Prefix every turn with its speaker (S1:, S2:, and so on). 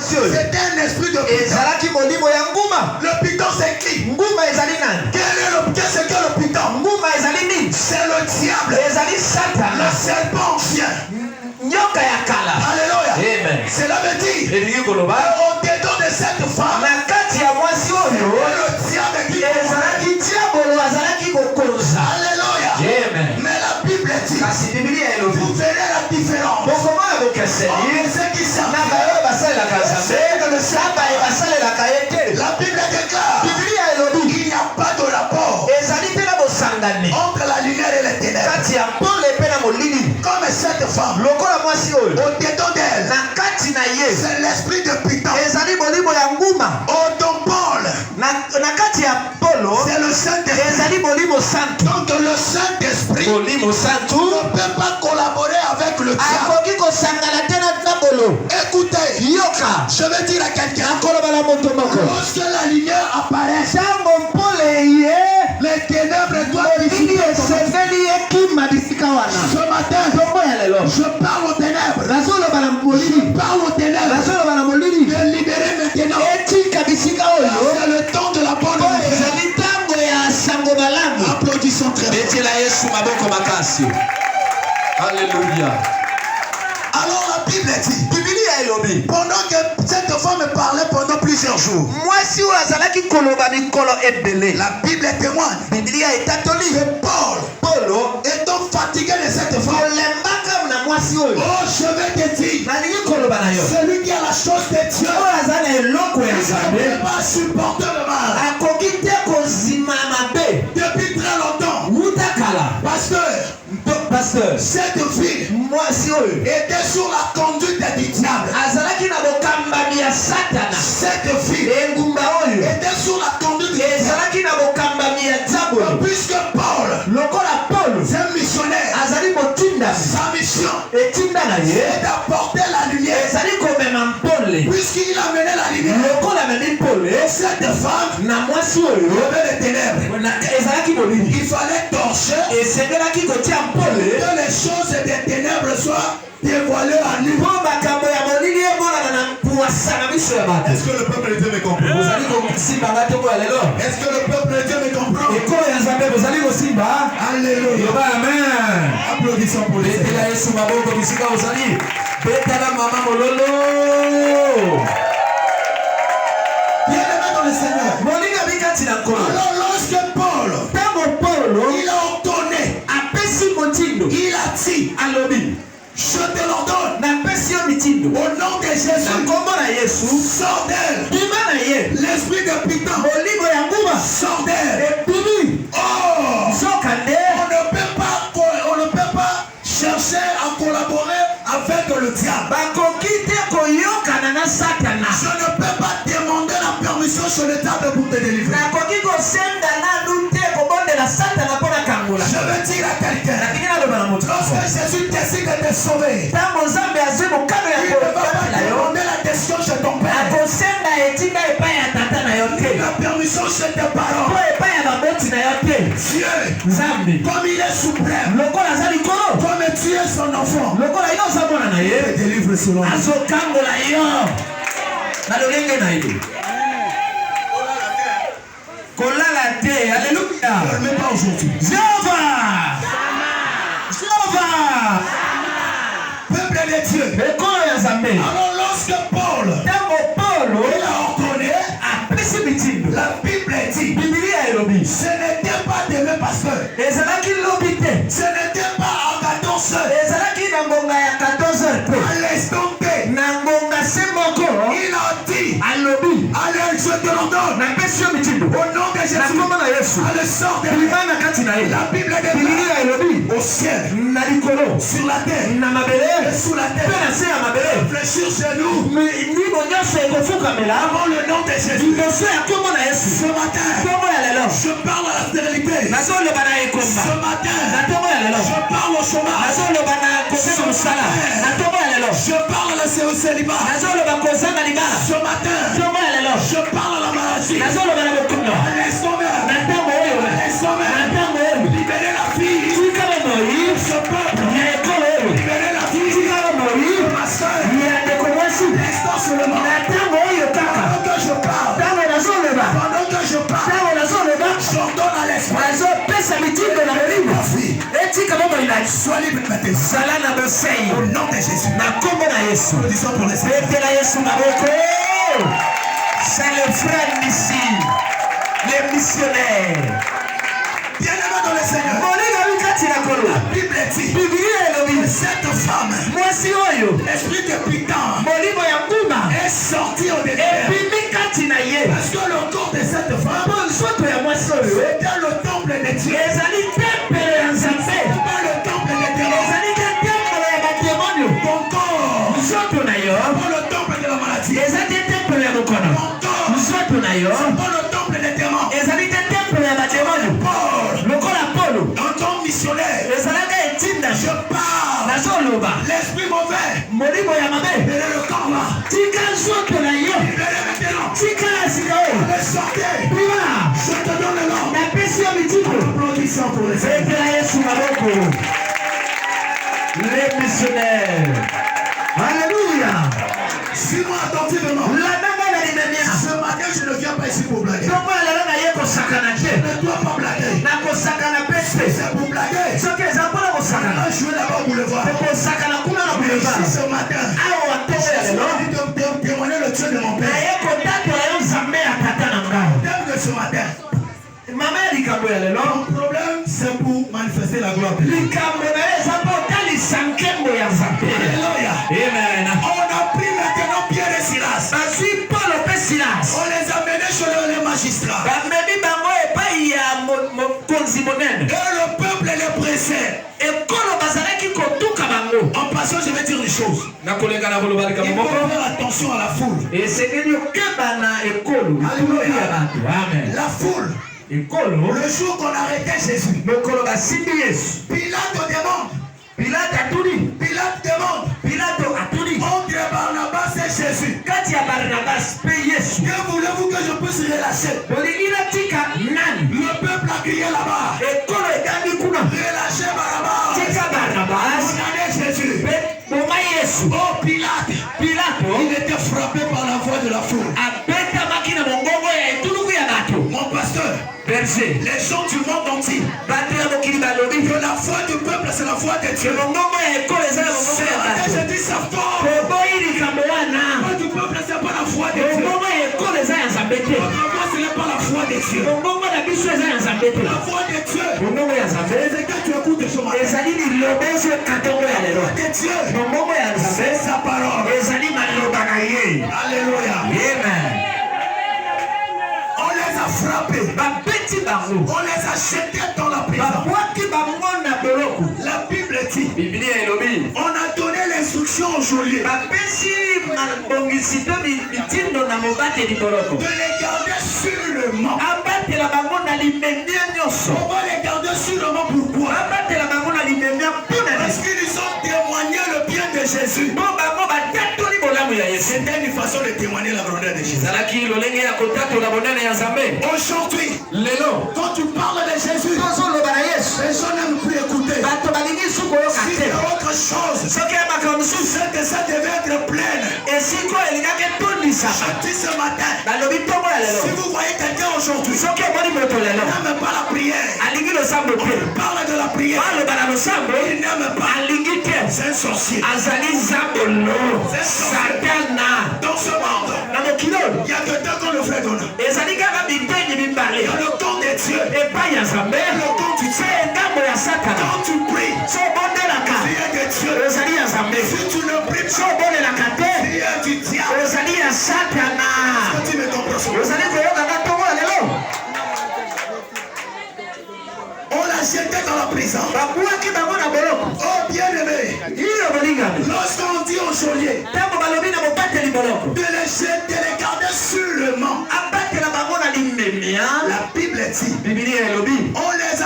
S1: C'était un esprit de python. Le python c'est qui? Qu'est-ce que le python? C'est le diable. Le serpent ancien. Alléluia. Cela veut dire au-dedans de cette femme, le diable qui alléluia. Mais la Bible dit, vous verrez la différence entre ceux qui servent et ceux qui ne servent pas. La Bible déclare qu'il n'y a pas de rapport entre la lumière et les ténèbres. Comme cette femme, au-dedans d'elle, c'est l'esprit de python. Au-dedans Paul, c'est le Saint-Esprit. Donc le Saint-Esprit ne peut pas collaborer avec le diable. Écoutez, je vais dire à quelqu'un, lorsque la lumière apparaît, les ténèbres doivent dissiper. Ce matin, je parle aux ténèbres. Je parle aux ténèbres de libérer maintenant. C'est le temps de la bonne nouvelle. Applaudissons très fort.
S2: Alléluia.
S1: Alors la Bible dit, pendant que cette femme parlait pendant plusieurs jours, la Bible témoigne que Paul, étant fatigué de cette femme, oh, je vais te dire, celui qui a la chose de Dieu ne peut pas supporter le mal. Depuis très longtemps, pasteur, cette fille était sur la conduite du diable. Cette fille était sur la conduite du diable. Puisque Paul, c'est un missionnaire, sa mission est d'apporter la lumière. Puisqu'il a mené la lumière, cette femme avait les ténèbres. Il fallait torcher que les choses des ténèbres soient dévoilées à nous.
S2: Est-ce que le peuple de Dieu me comprend?
S1: Est-ce que le peuple de Dieu me comprend? Alléluia.
S2: Amen.
S1: Applaudissons pour les Seigneur. Bien-aimé dans le Seigneur. Alors lorsque Paul, il a ordonné, il a dit, je te l'ordonne, au nom de Jésus, sors d'elle. L'esprit de python, sors d'elle. Oh, on ne peut pas chercher à collaborer avec le diable. Je ne peux pas demander la permission sur le diable pour te délivrer. Je veux dire à quelqu'un, lorsque Jésus décide de te sauver, il ne va pas demander la question chez ton père, la permission chez tes parents. Dieu, comme il est suprême, comme tu es son enfant, il te délivre selon lui.
S2: Alléluia.
S1: Mais pas aujourd'hui.
S2: Jéhovah.
S1: Peuple de Dieu. Alors lorsque Paul, il a ordonné, la Bible dit, ce n'était pas demain pasteur. Ce n'était pas à 14 heures. À l'instant T, il a dit, allez, je te l'ordonne. Au nom de Jésus, allez, sors de la Bible dit, au ciel, sur la terre, et sous la terre, réfléchir chez nous, avant le nom de Jésus. Ce matin, je parle à la stérilité. Ce matin, je parle au chômage. Ce matin, je parle à la célibat. Ce matin, je parle à la maladie. Libérez la fille. Ce peuple. Libérez la fille. Ma soeur. L'instant seulement. ezala
S2: Sois libre maintenant.
S1: zala na bosei
S2: Au nom de Jésus.
S1: na kombo na Yesu.
S2: Applaudissons pour les Seigneurs.
S1: Betela Yesu maboko. C'est le frère ici, les missionnaires.
S2: Bien-aimés dans le Seigneur. La Bible dit que cette femme, l'esprit de Python, est sorti au désert. Parce que le corps de cette femme est dans le temple de Dieu. Pas le temple de Dieu. Ton corps, pas le temple de la maladie. Ton corps, pas le temple des démons. Paul, dans ton missionnaire, je parle. L'esprit mauvais, libérez le corps là. Libérez maintenant. Allez, sortez. Je te donne le nom. Applaudissons pour les Seigneurs.
S1: Les missionnaires. Alléluia.
S2: Suis-moi attentivement. Ce matin, je ne viens pas ici pour blaguer. Je ne dois pas blaguer. C'est pour blaguer. Je vais là-bas pour le voir. Mais ici ce matin, je suis témoigner le Dieu de mon père. Thème de ce matin. Mon problème, c'est pour manifester la gloire de Dieu. Alléluia.
S1: Amen.
S2: On a pris maintenant Pierre et Silas. On les a menés chez les magistrats. Et le peuple les pressait. En passant, je vais dire une chose. Il faut faire attention à la foule. Alléluia. La foule. Le jour qu'on arrêtait Jésus, Pilate demande. Pilate demande. Entre Barnabas et Jésus. Que voulez-vous que je puisse relâcher? Le peuple a crié là-bas. Relâchez Barnabas. Condamnez Jésus. Oh Pilate. Il était frappé par la voix de la foule. Mon pasteur, les gens du monde entier, que la foi du peuple c'est la foi de Dieu. Je dis ça fort. La foi du peuple c'est pas la foi de Dieu. Notre foi ce n'est pas la foi de Dieu. La foi de Dieu. C'est que tu écoutes ce matin. La foi de Dieu. C'est sa parole. Alléluia.
S1: Amen.
S2: On les a frappés. On les a jetés dans la prison. La Bible dit, on a donné l'instruction au geôlier de les garder sur le mont. On va les garder sur le mont pourquoi? Parce qu'ils ont témoigné le bien de Jésus. C'était une façon de témoigner la grandeur de Jésus. Aujourd'hui, quand tu parles de Jésus, les gens n'aiment plus écouter. Si c'est autre chose, c'est que ça devait être pleine. Je dis ce matin, si vous voyez quelqu'un aujourd'hui, n'aime pas la prière, on parle de la prière, il n'aime pas, c'est un sorcier. Dans ce monde, il y a que deux qu'on le fait donner. Il y a le temps de Dieu et le temps du Dieu. Quand tu pries, prière de Dieu. Si tu ne pries pas, prière du diable. Est-ce que tu me comprends? On l'a jeté dans la prison. Oh bien-aimé, lorsqu'on dit au geôlier de les jeter, de les garder sur le mont, la Bible dit, on les a